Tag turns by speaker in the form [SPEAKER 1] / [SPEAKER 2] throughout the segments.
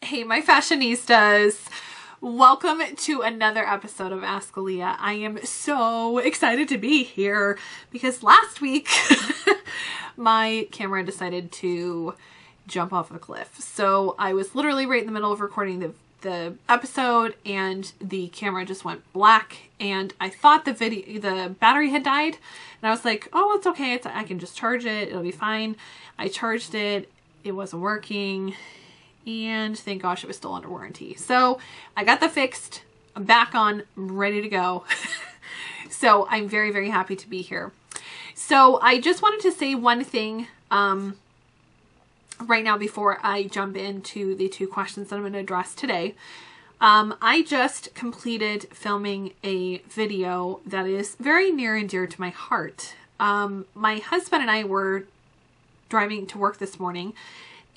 [SPEAKER 1] Hey, my fashionistas. Welcome to another episode of Ask Aleigha. I am so excited to be here because last week my camera decided to jump off a cliff. So I was literally right in the middle of recording the episode and the camera just went black, and I thought the battery had died, and I was like, oh, it's okay. I can just charge it. It'll be fine. I charged it. It wasn't working. And thank gosh it was still under warranty. So I got that fixed. I'm back on, I'm ready to go. So I'm very, very happy to be here. So I just wanted to say one thing right now before I jump into the two questions that I'm going to address today. I just completed filming a video that is very near and dear to my heart. My husband and I were driving to work this morning,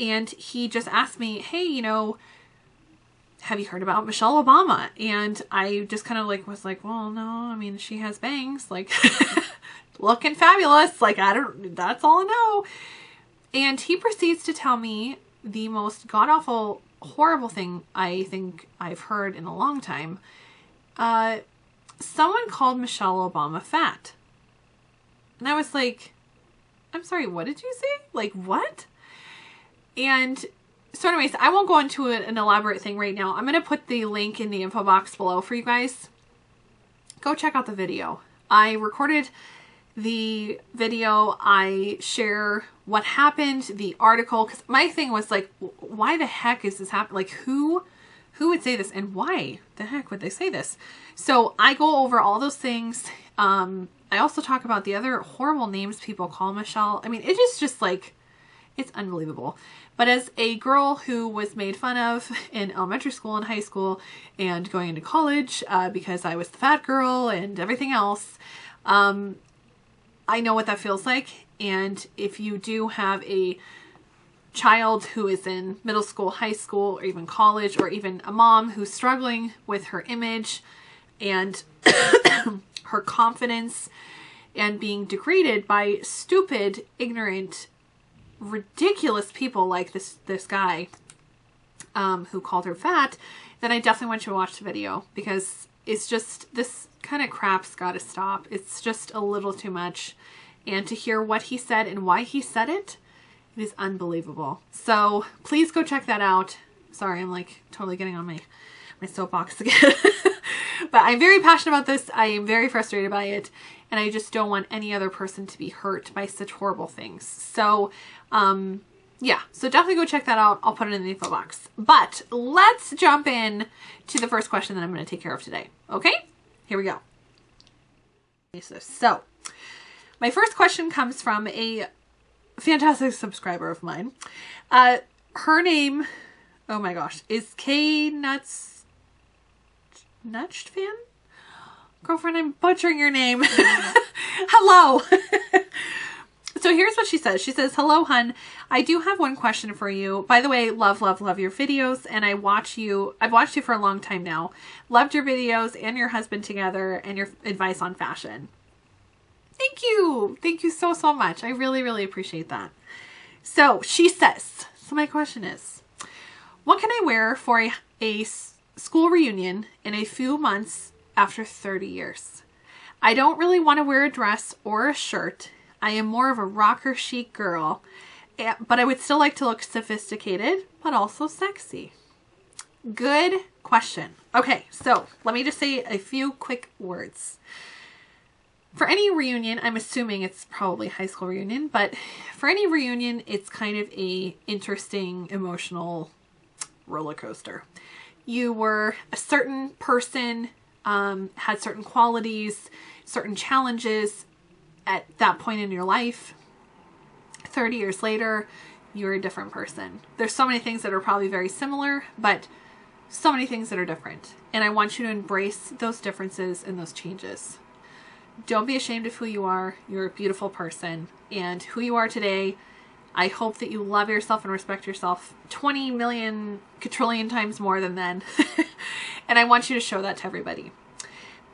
[SPEAKER 1] and he just asked me, hey, you know, have you heard about Michelle Obama? And I just kind of was like, well, no, I mean, she has bangs, like looking fabulous. Like, that's all I know. And he proceeds to tell me the most god-awful, horrible thing I think I've heard in a long time. Someone called Michelle Obama fat. And I was like, I'm sorry, what did you say? Like, what? And so anyways, I won't go into an elaborate thing right now. I'm going to put the link in the info box below for you guys. Go check out the video. I recorded the video. I share what happened, the article, because my thing was like, why the heck is this happening? Like, who would say this, and why the heck would they say this? So I go over all those things. I also talk about the other horrible names people call Michelle. I mean, it is just like, it's unbelievable. But as a girl who was made fun of in elementary school and high school and going into college because I was the fat girl and everything else, I know what that feels like. And if you do have a child who is in middle school, high school, or even college, or even a mom who's struggling with her image and her confidence and being degraded by stupid, ignorant, ridiculous people like this guy who called her fat, then I definitely want you to watch the video, because it's just, this kind of crap's got to stop. It's just a little too much. And to hear what he said and why he said it, it is unbelievable. So please go check that out. Sorry, I'm like totally getting on my soapbox again. But I'm very passionate about this. I am very frustrated by it. And I just don't want any other person to be hurt by such horrible things. So, yeah. So definitely go check that out. I'll put it in the info box. But let's jump in to the first question that I'm going to take care of today. Okay? Here we go. So, my first question comes from a fantastic subscriber of mine. Her name, oh my gosh, is K Nuts Fan? Girlfriend, I'm butchering your name. Hello. So here's what she says. She says, hello, hun. I do have one question for you. By the way, love your videos. And I've watched you for a long time now. Loved your videos and your husband together and your advice on fashion. Thank you. Thank you so, so much. I really, really appreciate that. So she says, so my question is, what can I wear for a school reunion in a few months after 30 years? I don't really want to wear a dress or a shirt. I am more of a rocker chic girl, but I would still like to look sophisticated, but also sexy. Good question. Okay, so let me just say a few quick words. For any reunion, I'm assuming it's probably high school reunion, but for any reunion, it's kind of a interesting emotional roller coaster. You were a certain person, had certain qualities, certain challenges at that point in your life. 30 years later, you're a different person. There's so many things that are probably very similar, but so many things that are different. And I want you to embrace those differences and those changes. Don't be ashamed of who you are. You're a beautiful person. And who you are today, I hope that you love yourself and respect yourself 20 million quadrillion times more than then. And I want you to show that to everybody.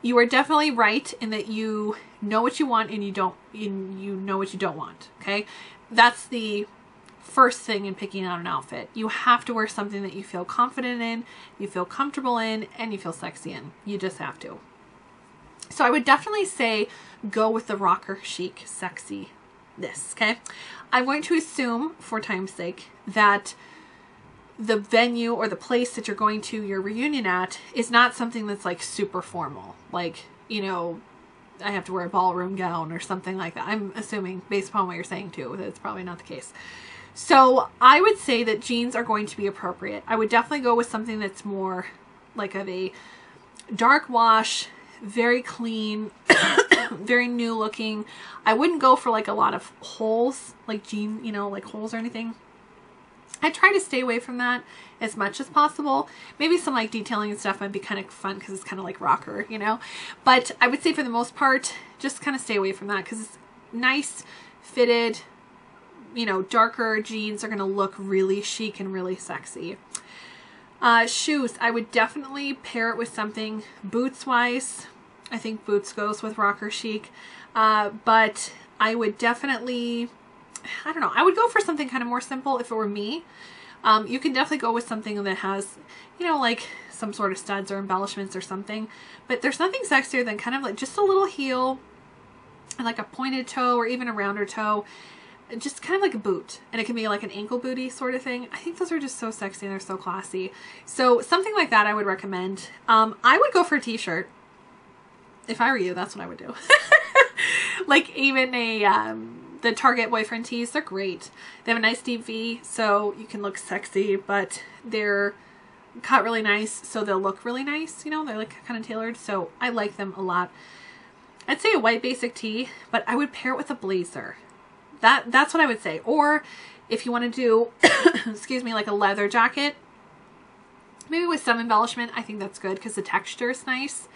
[SPEAKER 1] You are definitely right in that you know what you want and you know what you don't want. Okay? That's the first thing in picking out an outfit. You have to wear something that you feel confident in, you feel comfortable in, and you feel sexy in. You just have to. So I would definitely say go with the rocker chic sexiness, okay? I'm going to assume, for time's sake, that the venue or the place that you're going to your reunion at is not something that's like super formal. Like, you know, I have to wear a ballroom gown or something like that. I'm assuming, based upon what you're saying too, that it's probably not the case. So I would say that jeans are going to be appropriate. I would definitely go with something that's more like of a dark wash, very clean, very new looking. I wouldn't go for like a lot of holes, like jean, you know, like holes or anything. I try to stay away from that as much as possible. Maybe some like detailing and stuff might be kind of fun because it's kind of like rocker, you know. But I would say for the most part, just kind of stay away from that because it's nice, fitted, you know, darker jeans are going to look really chic and really sexy. Shoes, I would definitely pair it with something boots-wise. I think boots goes with rocker chic. But I would definitely, I don't know, I would go for something kind of more simple if it were me. You can definitely go with something that has, you know, like some sort of studs or embellishments or something. But there's nothing sexier than kind of like just a little heel and like a pointed toe or even a rounder toe. Just kind of like a boot, and it can be like an ankle booty sort of thing. I think those are just so sexy and they're so classy. So something like that I would recommend. I would go for a t-shirt. If I were you, that's what I would do. Like even the Target boyfriend tees, they're great. They have a nice deep V, so you can look sexy, but they're cut really nice, so they'll look really nice. You know, they're like kind of tailored, so I like them a lot. I'd say a white basic tee, but I would pair it with a blazer. That's what I would say. Or if you want to do, excuse me, like a leather jacket, maybe with some embellishment, I think that's good because the texture is nice.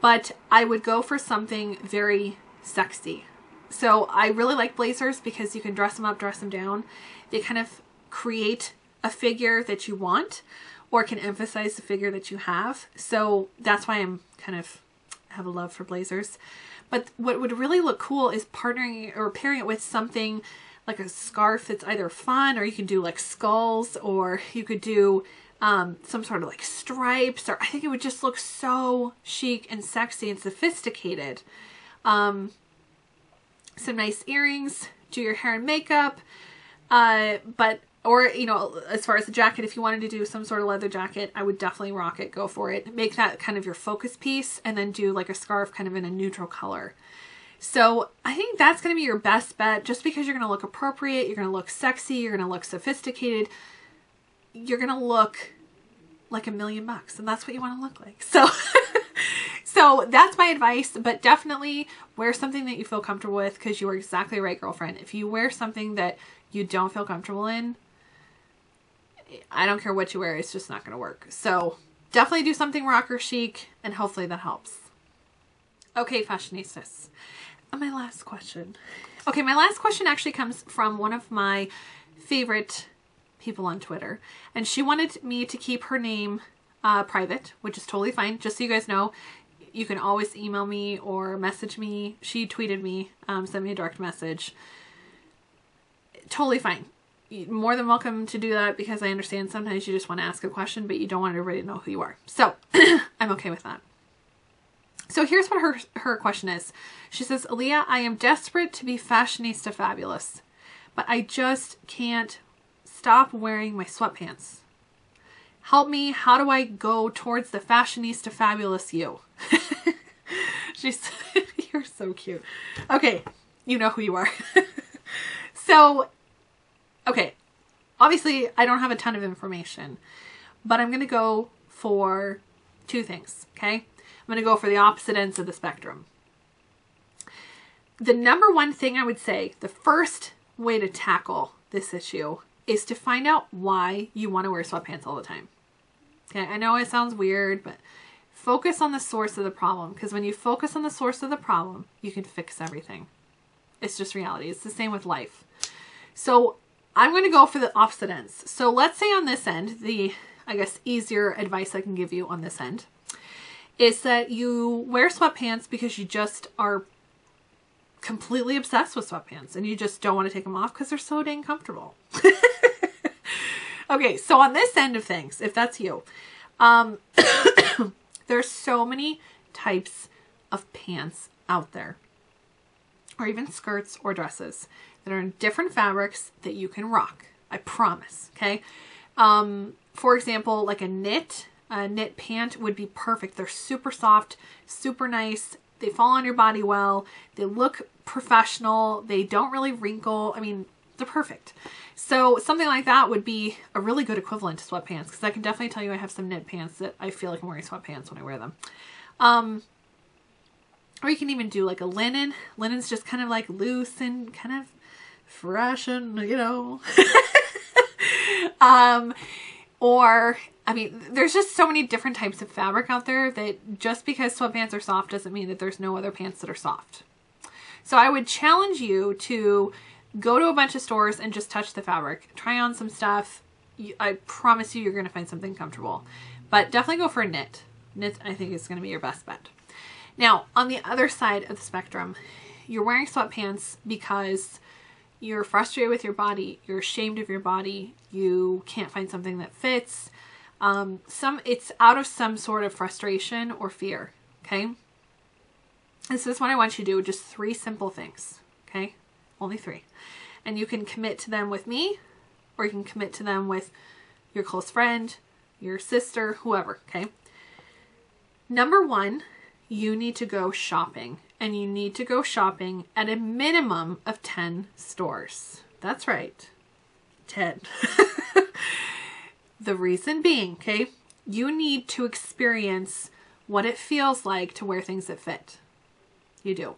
[SPEAKER 1] But I would go for something very sexy. So I really like blazers because you can dress them up, dress them down. They kind of create a figure that you want or can emphasize the figure that you have. So that's why I'm kind of have a love for blazers. But what would really look cool is partnering or pairing it with something like a scarf that's either fun, or you can do like skulls, or you could do some sort of like stripes, or I think it would just look so chic and sexy and sophisticated. Some nice earrings, do your hair and makeup, or, you know, as far as the jacket, if you wanted to do some sort of leather jacket, I would definitely rock it. Go for it. Make that kind of your focus piece, and then do like a scarf kind of in a neutral color. So I think that's going to be your best bet, just because you're going to look appropriate, you're going to look sexy, you're going to look sophisticated, you're going to look like $1,000,000, and that's what you want to look like. So, so that's my advice, but definitely wear something that you feel comfortable with, because you are exactly right, girlfriend. If you wear something that you don't feel comfortable in, I don't care what you wear, it's just not going to work. So definitely do something rocker chic, and hopefully that helps. Okay, fashionistas. And my last question. Okay, my last question actually comes from one of my favorite people on Twitter, and she wanted me to keep her name private, which is totally fine. Just so you guys know, you can always email me or message me. She tweeted me, sent me a direct message. Totally fine. You're more than welcome to do that, because I understand sometimes you just want to ask a question, but you don't want everybody to know who you are. So I'm okay with that. So here's what her question is. She says, Aleigha, I am desperate to be fashionista fabulous, but I just can't stop wearing my sweatpants. Help me. How do I go towards the fashionista fabulous you? She's, you're so cute. Okay. You know who you are. So, okay, obviously I don't have a ton of information, but I'm going to go for two things, okay? I'm going to go for the opposite ends of the spectrum. The number one thing I would say, the first way to tackle this issue is to find out why you want to wear sweatpants all the time. Okay, I know it sounds weird, but focus on the source of the problem, because when you focus on the source of the problem, you can fix everything. It's just reality. It's the same with life. So I'm going to go for the opposite ends. So let's say on this end, the, I guess, easier advice I can give you on this end is that you wear sweatpants because you just are completely obsessed with sweatpants and you just don't want to take them off because they're so dang comfortable. Okay, so on this end of things, if that's you, there's so many types of pants out there, or even skirts or dresses that are in different fabrics that you can rock. I promise. Okay. For example, like a knit pant would be perfect. They're super soft, super nice. They fall on your body well. They look professional. They don't really wrinkle. I mean, they're perfect. So something like that would be a really good equivalent to sweatpants, because I can definitely tell you I have some knit pants that I feel like I'm wearing sweatpants when I wear them. Or you can even do like a linen. Linen's just kind of like loose and kind of fresh and, you know. Or, I mean, there's just so many different types of fabric out there that just because sweatpants are soft doesn't mean that there's no other pants that are soft. So I would challenge you to go to a bunch of stores and just touch the fabric. Try on some stuff. I promise you're going to find something comfortable. But definitely go for a knit. Knit, I think, is going to be your best bet. Now, on the other side of the spectrum, you're wearing sweatpants because you're frustrated with your body, you're ashamed of your body, you can't find something that fits. It's out of some sort of frustration or fear, okay? This is what I want you to do, just 3 simple things, okay? Only 3. And you can commit to them with me, or you can commit to them with your close friend, your sister, whoever, okay? Number 1, you need to go shopping. And you need to go shopping at a minimum of 10 stores. That's right. 10. The reason being, okay, you need to experience what it feels like to wear things that fit. You do.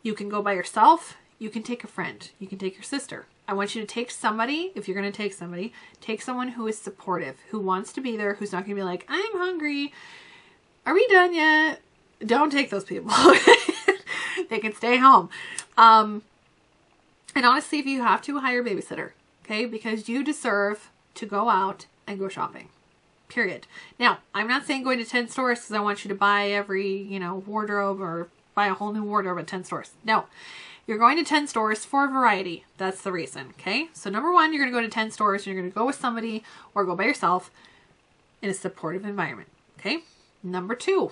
[SPEAKER 1] You can go by yourself. You can take a friend. You can take your sister. I want you to take somebody, if you're going to take somebody, take someone who is supportive, who wants to be there, who's not going to be like, I'm hungry. Are we done yet? Don't take those people. They can stay home. And honestly, if you have to, hire a babysitter, okay? Because you deserve to go out and go shopping, period. Now, I'm not saying going to 10 stores because I want you to buy every, you know, wardrobe or buy a whole new wardrobe at 10 stores. No, you're going to 10 stores for variety. That's the reason, okay? So number 1, you're going to go to 10 stores. And you're going to go with somebody or go by yourself in a supportive environment, okay? Number 2,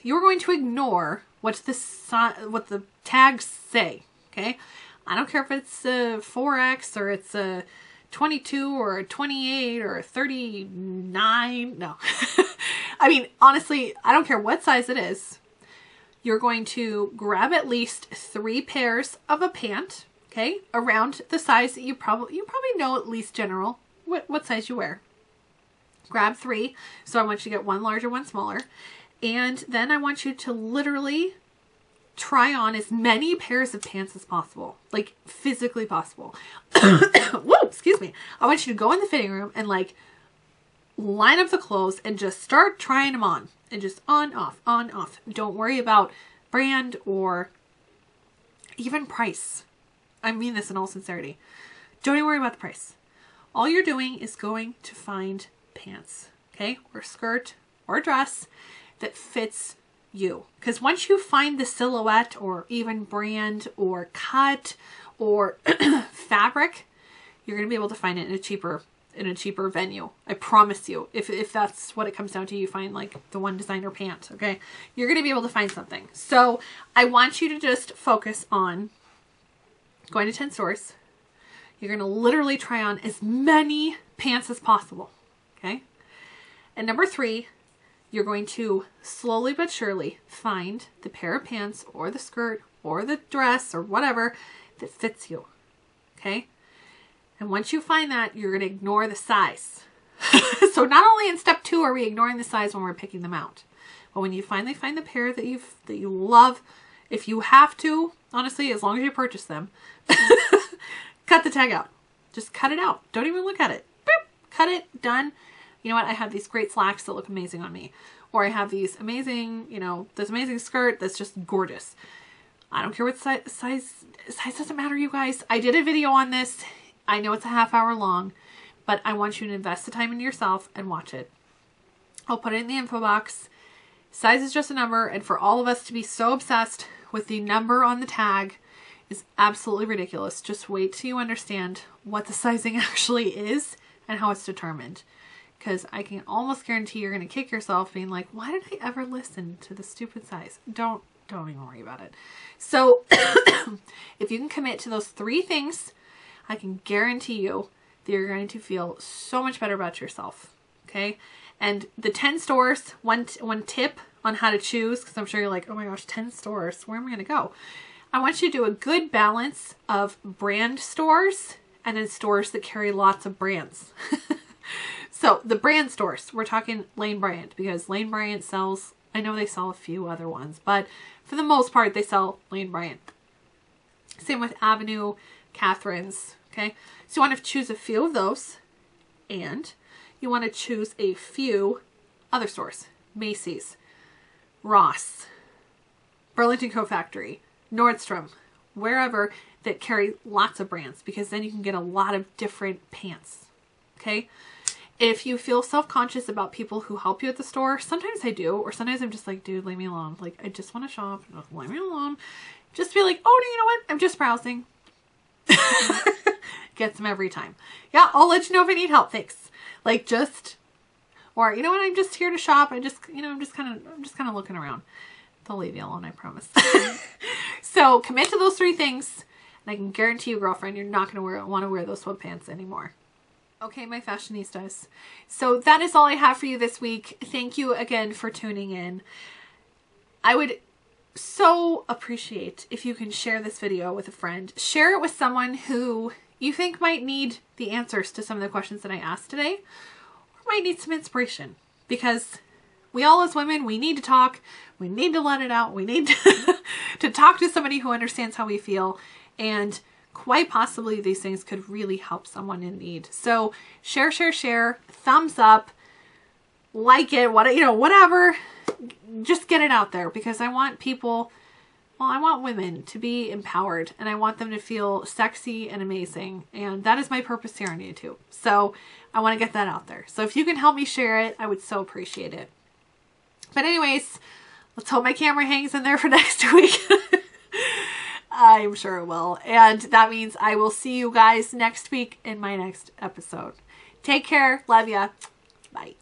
[SPEAKER 1] you're going to ignore what the tags say, okay? I don't care if it's a 4X or it's a 22 or a 28 or a 39. No. I mean, honestly, I don't care what size it is. You're going to grab at least 3 pairs of a pant, okay? Around the size that you probably know at least general what size you wear. Grab 3. So I want you to get 1 larger, 1 smaller. And then I want you to literally try on as many pairs of pants as possible, like physically possible. Whoa, excuse me. I want you to go in the fitting room and like line up the clothes and just start trying them on and just on, off, on, off. Don't worry about brand or even price. I mean this in all sincerity. Don't even worry about the price. All you're doing is going to find pants, okay? Or skirt or dress that fits you. Because once you find the silhouette or even brand or cut or fabric, you're going to be able to find it in a cheaper venue. I promise you. If that's what it comes down to, you find like the one designer pant, okay? You're going to be able to find something. So I want you to just focus on going to 10 stores. You're going to literally try on as many pants as possible, okay? And number 3, you're going to slowly but surely find the pair of pants or the skirt or the dress or whatever that fits you, okay? And once you find that, you're going to ignore the size. So not only in step 2 are we ignoring the size when we're picking them out, but when you finally find the pair that you love, if you have to, honestly, as long as you purchase them, cut the tag out. Just cut it out. Don't even look at it. Boop, cut it, done. You know what? I have these great slacks that look amazing on me. Or I have these amazing, you know, this amazing skirt that's just gorgeous. I don't care what size doesn't matter, you guys. I did a video on this. I know it's a half hour long, but I want you to invest the time into yourself and watch it. I'll put it in the info box. Size is just a number, and for all of us to be so obsessed with the number on the tag is absolutely ridiculous. Just wait till you understand what the sizing actually is and how it's determined. Because I can almost guarantee you're going to kick yourself being like, why did I ever listen to the stupid size? Don't even worry about it. So if you can commit to those 3 things, I can guarantee you that you're going to feel so much better about yourself. Okay. And the 10 stores, one tip on how to choose, because I'm sure you're like, oh my gosh, 10 stores, where am I going to go? I want you to do a good balance of brand stores and then stores that carry lots of brands. So the brand stores, we're talking Lane Bryant, because Lane Bryant sells, I know they sell a few other ones, but for the most part, they sell Lane Bryant. Same with Avenue, Catherine's, okay? So you want to choose a few of those, and you want to choose a few other stores. Macy's, Ross, Burlington Coat Factory, Nordstrom, wherever, that carry lots of brands, because then you can get a lot of different pants, okay? If you feel self-conscious about people who help you at the store, sometimes I do, or sometimes I'm just like, dude, leave me alone. Like, I just want to shop. Just leave me alone. Just be like, oh, no, you know what? I'm just browsing. Gets them every time. Yeah, I'll let you know if I need help. Thanks. Like, just, or you know what? I'm just here to shop. I'm just kind of looking around. They'll leave you alone, I promise. So commit to those 3 things, and I can guarantee you, girlfriend, you're not going to want to wear those sweatpants anymore. Okay, my fashionistas. So that is all I have for you this week. Thank you again for tuning in. I would so appreciate if you can share this video with a friend. Share it with someone who you think might need the answers to some of the questions that I asked today, or might need some inspiration, because we all as women, we need to talk. We need to let it out. We need to talk to somebody who understands how we feel, and quite possibly these things could really help someone in need. So share, thumbs up, like it, whatever. Just get it out there, because I want people, I want women to be empowered, and I want them to feel sexy and amazing. And that is my purpose here on YouTube. So I want to get that out there. So if you can help me share it, I would so appreciate it. But anyways, let's hope my camera hangs in there for next week. I'm sure it will. And that means I will see you guys next week in my next episode. Take care. Love ya. Bye.